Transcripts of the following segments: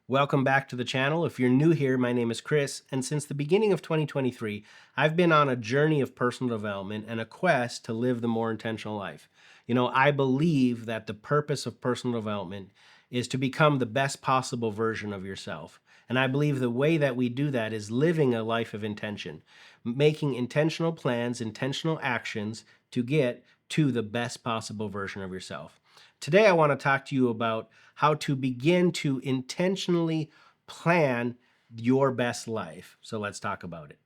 Welcome back to the channel. If you're new here, my name is Chris, and since the beginning of 2023, I've been on a journey of personal development and a quest to live the more intentional life. I believe that the purpose of personal development is to become the best possible version of yourself. And I believe the way that we do that is living a life of intention, making intentional plans, intentional actions to get to the best possible version of yourself. Today, I want to talk to you about how to begin to intentionally plan your best life. So let's talk about it.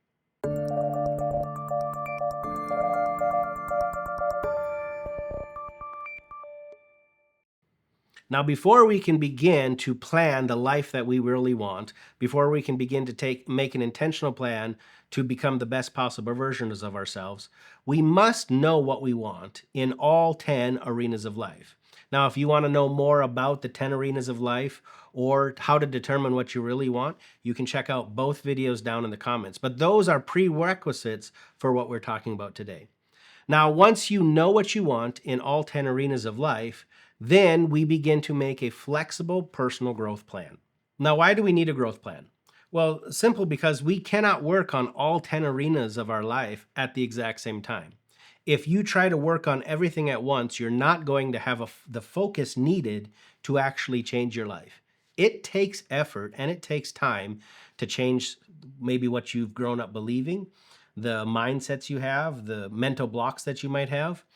Now, before we can begin to plan the life that we really want, before we can begin to make an intentional plan to become the best possible versions of ourselves, we must know what we want in all 10 arenas of life. Now, if you want to know more about the 10 arenas of life or how to determine what you really want, you can check out both videos down in the comments. But those are prerequisites for what we're talking about today. Now, once you know what you want in all 10 arenas of life, then we begin to make a flexible personal growth plan. Now, why do we need a growth plan? Well, simple, because we cannot work on all 10 arenas of our life at the exact same time. If you try to work on everything at once, you're not going to have the focus needed to actually change your life. It takes effort and it takes time to change maybe what you've grown up believing, the mindsets you have, the mental blocks that you might have,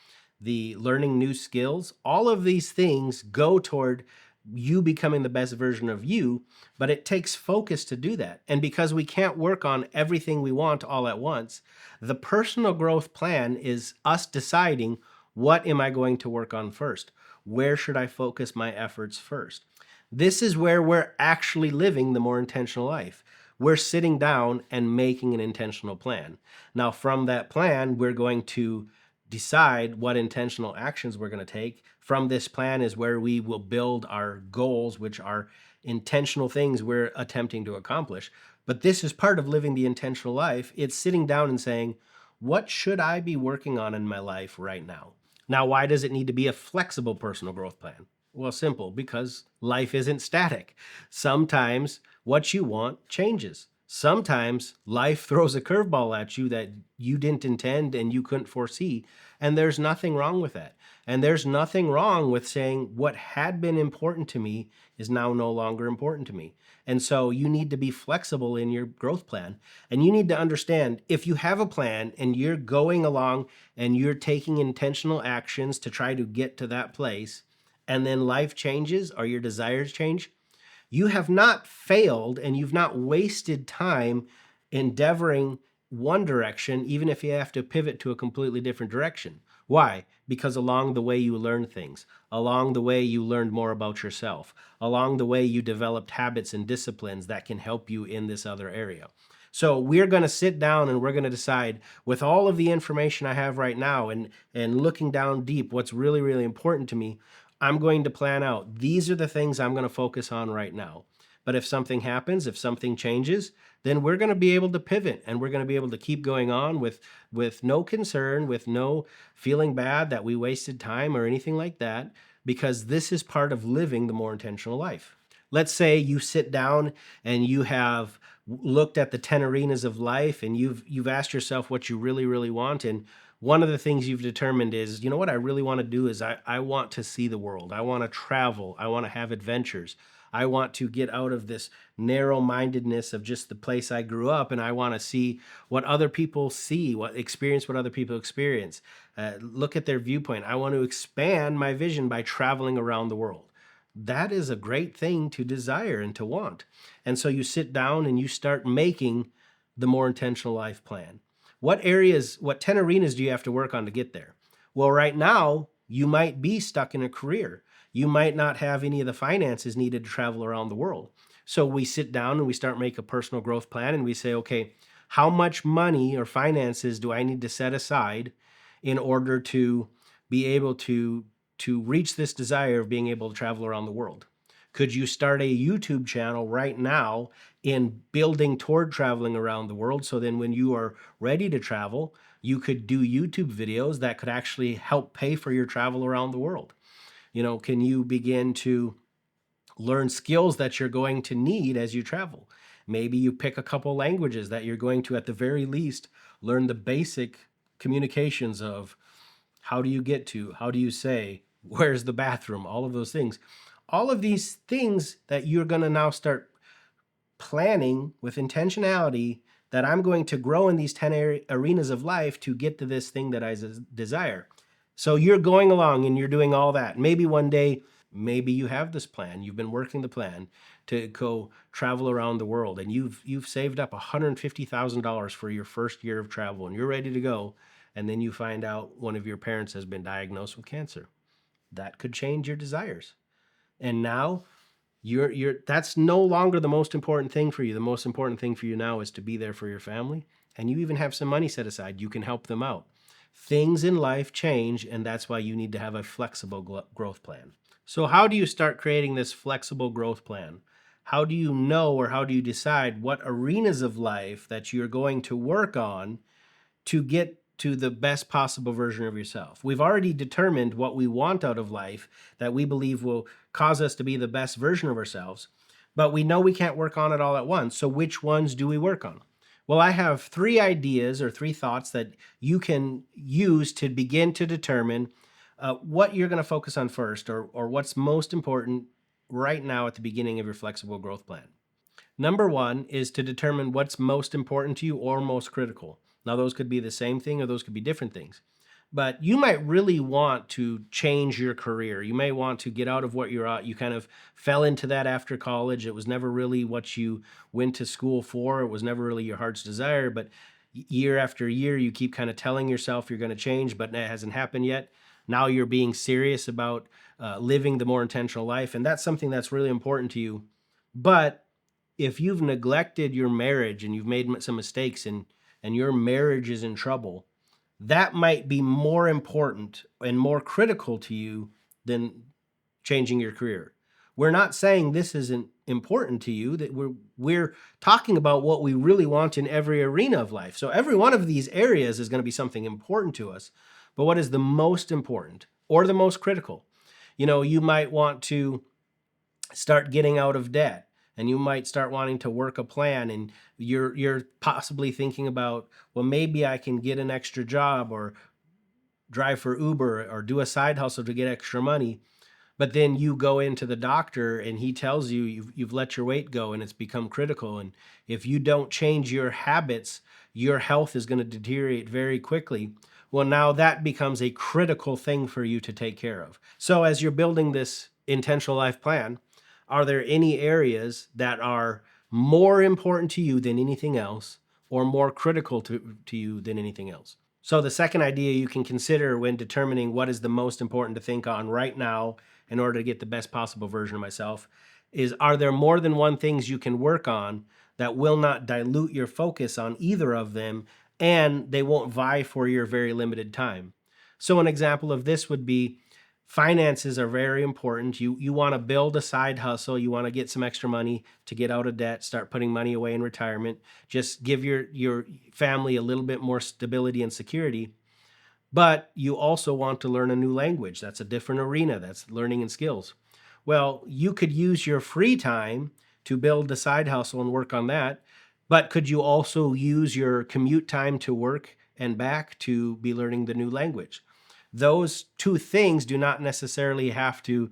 the learning new skills. All of these things go toward you becoming the best version of you, but it takes focus to do that. And because we can't work on everything we want all at once, the personal growth plan is us deciding, what am I going to work on first? Where should I focus my efforts first? This is where we're actually living the more intentional life. We're sitting down and making an intentional plan. Now, from that plan, we're going to decide what intentional actions we're going to take. From this plan is where we will build our goals, which are intentional things we're attempting to accomplish. But this is part of living the intentional life. It's sitting down and saying, what should I be working on in my life right now? Now, why does it need to be a flexible personal growth plan? Well, simple, because life isn't static. Sometimes what you want changes. Sometimes life throws a curveball at you that you didn't intend and you couldn't foresee. And there's nothing wrong with that. And there's nothing wrong with saying what had been important to me is now no longer important to me. And so you need to be flexible in your growth plan. And you need to understand, if you have a plan and you're going along and you're taking intentional actions to try to get to that place, and then life changes or your desires change, you have not failed and you've not wasted time endeavoring one direction, even if you have to pivot to a completely different direction. Why? Because along the way you learned things. Along the way you learned more about yourself. Along the way you developed habits and disciplines that can help you in this other area. So we're going to sit down and we're going to decide, with all of the information I have right now and looking down deep, what's really, really important to me. I'm going to plan out, these are the things I'm going to focus on right now. But if something happens, if something changes, then we're going to be able to pivot and we're going to be able to keep going on with no concern, with no feeling bad that we wasted time or anything like that, because this is part of living the more intentional life. Let's say you sit down and you have looked at the 10 arenas of life and you've asked yourself what you really, really want. And one of the things you've determined is, you know what I really want to do is I want to see the world. I want to travel. I want to have adventures. I want to get out of this narrow-mindedness of just the place I grew up, and I want to see what other people see, what other people experience. Look at their viewpoint. I want to expand my vision by traveling around the world. That is a great thing to desire and to want. And so you sit down and you start making the more intentional life plan. What 10 arenas do you have to work on to get there? Well, right now, you might be stuck in a career. You might not have any of the finances needed to travel around the world. So we sit down and we start make a personal growth plan and we say, okay, how much money or finances do I need to set aside in order to be able to reach this desire of being able to travel around the world? Could you start a YouTube channel right now in building toward traveling around the world? So then when you are ready to travel, you could do YouTube videos that could actually help pay for your travel around the world. Can you begin to Learn skills that you're going to need as you travel. Maybe you pick a couple languages that you're going to, at the very least, learn the basic communications of how do you get to, how do you say, where's the bathroom, all of those things. All of these things that you're going to now start planning with intentionality, that I'm going to grow in these 10 arenas of life to get to this thing that I desire. So you're going along and you're doing all that. Maybe one day, maybe you have this plan. You've been working the plan to go travel around the world, and you've saved up $150,000 for your first year of travel, and you're ready to go. And then you find out one of your parents has been diagnosed with cancer. That could change your desires. And now you're that's no longer the most important thing for you. The most important thing for you now is to be there for your family, and you even have some money set aside. You can help them out. Things in life change, and that's why you need to have a flexible growth plan. So how do you start creating this flexible growth plan? How do you know, or how do you decide what arenas of life that you're going to work on to get to the best possible version of yourself? We've already determined what we want out of life that we believe will cause us to be the best version of ourselves, but we know we can't work on it all at once. So which ones do we work on? Well, I have 3 ideas or 3 thoughts that you can use to begin to determine what you're going to focus on first, or what's most important right now at the beginning of your flexible growth plan. Number 1 is to determine what's most important to you or most critical. Now, those could be the same thing or those could be different things. But you might really want to change your career. You may want to get out of what you're at. You kind of fell into that after college. It was never really what you went to school for. It was never really your heart's desire. But year after year, you keep kind of telling yourself you're going to change, but it hasn't happened yet. Now you're being serious about living the more intentional life. And that's something that's really important to you. But if you've neglected your marriage and you've made some mistakes, and your marriage is in trouble, that might be more important and more critical to you than changing your career. We're not saying this isn't important to you, that we're talking about what we really want in every arena of life. So every one of these areas is going to be something important to us. But what is the most important or the most critical? You might want to start getting out of debt, and you might start wanting to work a plan, and you're possibly thinking about, well, maybe I can get an extra job or drive for Uber or do a side hustle to get extra money. But then you go into the doctor and he tells you you've let your weight go and it's become critical. And if you don't change your habits, your health is going to deteriorate very quickly. Well, now that becomes a critical thing for you to take care of. So as you're building this intentional life plan, are there any areas that are more important to you than anything else, or more critical to you than anything else? So the second idea you can consider when determining what is the most important to think on right now in order to get the best possible version of myself is, are there more than one things you can work on that will not dilute your focus on either of them, and they won't vie for your very limited time? So an example of this would be, finances are very important. You want to build a side hustle. You want to get some extra money to get out of debt, start putting money away in retirement. Just give your family a little bit more stability and security. But you also want to learn a new language. That's a different arena. That's learning and skills. Well, you could use your free time to build a side hustle and work on that. But could you also use your commute time to work and back to be learning the new language? Those 2 things do not necessarily have to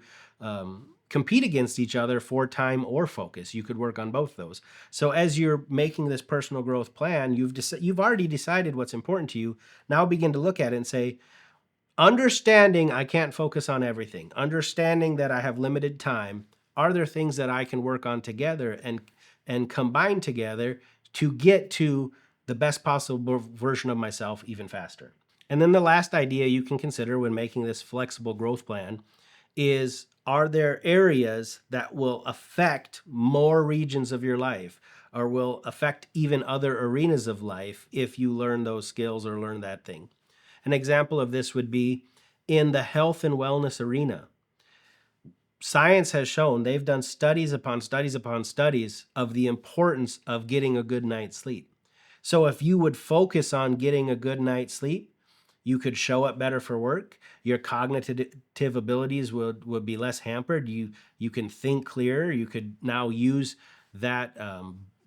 compete against each other for time or focus. You could work on both those. So as you're making this personal growth plan, you've already decided what's important to you. Now begin to look at it and say, understanding I can't focus on everything, understanding that I have limited time, are there things that I can work on together and combine together to get to the best possible version of myself even faster? And then the last idea you can consider when making this flexible growth plan is, are there areas that will affect more regions of your life, or will affect even other arenas of life if you learn those skills or learn that thing? An example of this would be in the health and wellness arena. Science has shown, they've done studies upon studies upon studies of the importance of getting a good night's sleep. So if you would focus on getting a good night's sleep, You could show up better for work. Your cognitive abilities would be less hampered. You can think clearer. You could now use that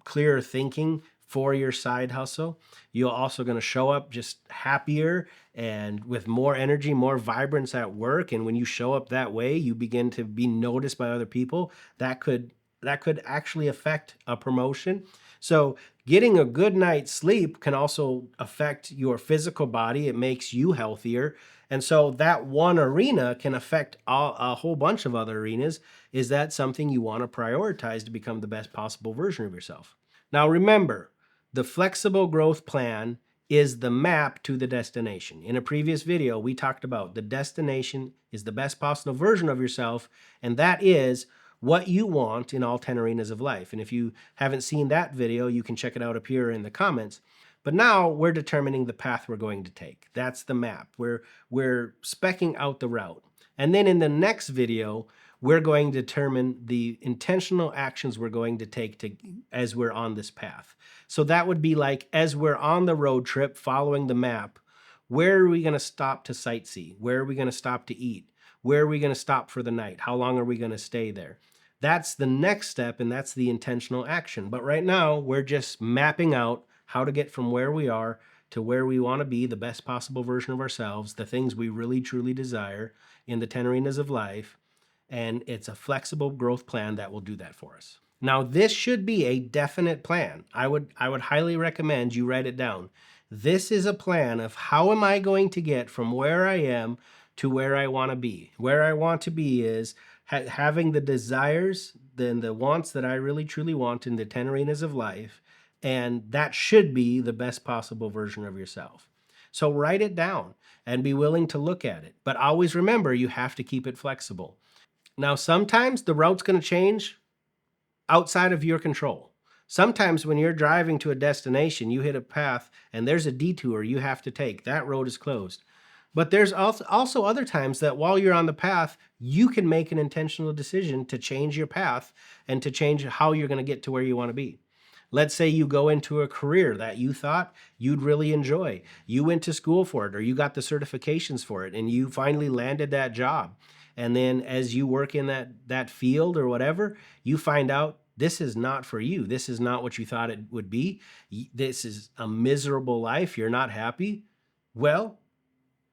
clearer thinking for your side hustle. You're also going to show up just happier and with more energy, more vibrance at work. And when you show up that way, you begin to be noticed by other people. That could actually affect a promotion. So getting a good night's sleep can also affect your physical body. It makes you healthier. And so that one arena can affect a whole bunch of other arenas. Is that something you want to prioritize to become the best possible version of yourself? Now remember, the flexible growth plan is the map to the destination. In a previous video, we talked about the destination is the best possible version of yourself, and that is what you want in all 10 arenas of life. And if you haven't seen that video, you can check it out up here in the comments. But now we're determining the path we're going to take. That's the map. We're specking out the route. And then in the next video, we're going to determine the intentional actions we're going to take as we're on this path. So that would be like, as we're on the road trip following the map, where are we going to stop to sightsee? Where are we going to stop to eat? Where are we going to stop for the night? How long are we going to stay there? That's the next step, and that's the intentional action. But right now, we're just mapping out how to get from where we are to where we want to be, the best possible version of ourselves, the things we really truly desire in the 10 arenas of life. And it's a flexible growth plan that will do that for us. Now, this should be a definite plan. I would highly recommend you write it down. This is a plan of how am I going to get from where I am to where I want to be. Where I want to be is having the desires, then the wants that I really truly want in the 10 arenas of life. And that should be the best possible version of yourself. So write it down and be willing to look at it. But always remember, you have to keep it flexible. Now, sometimes the route's going to change outside of your control. Sometimes when you're driving to a destination, you hit a path and there's a detour you have to take. That road is closed. But there's also other times that while you're on the path, you can make an intentional decision to change your path and to change how you're going to get to where you want to be. Let's say you go into a career that you thought you'd really enjoy. You went to school for it, or you got the certifications for it, and you finally landed that job. And then as you work in that field or whatever, you find out this is not for you. This is not what you thought it would be. This is a miserable life. You're not happy. Well,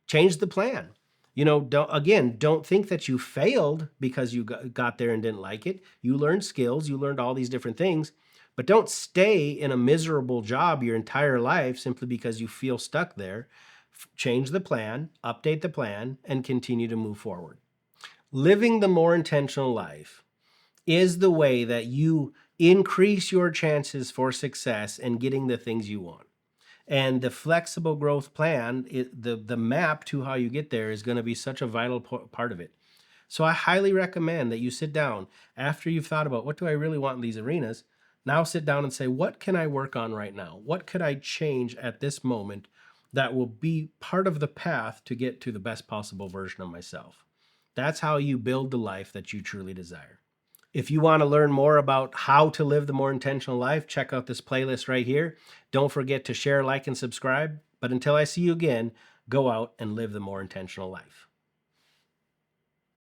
change the plan. Don't think that you failed because you got there and didn't like it. You learned skills, you learned all these different things, but don't stay in a miserable job your entire life simply because you feel stuck there. Change the plan, update the plan, and continue to move forward. Living the more intentional life is the way that you increase your chances for success and getting the things you want. And the flexible growth plan, the map to how you get there is going to be such a vital part of it. So I highly recommend that you sit down after you've thought about what do I really want in these arenas. Now sit down and say, what can I work on right now? What could I change at this moment that will be part of the path to get to the best possible version of myself? That's how you build the life that you truly desire. If you want to learn more about how to live the more intentional life, check out this playlist right here. Don't forget to share, like, and subscribe. But until I see you again, go out and live the more intentional life.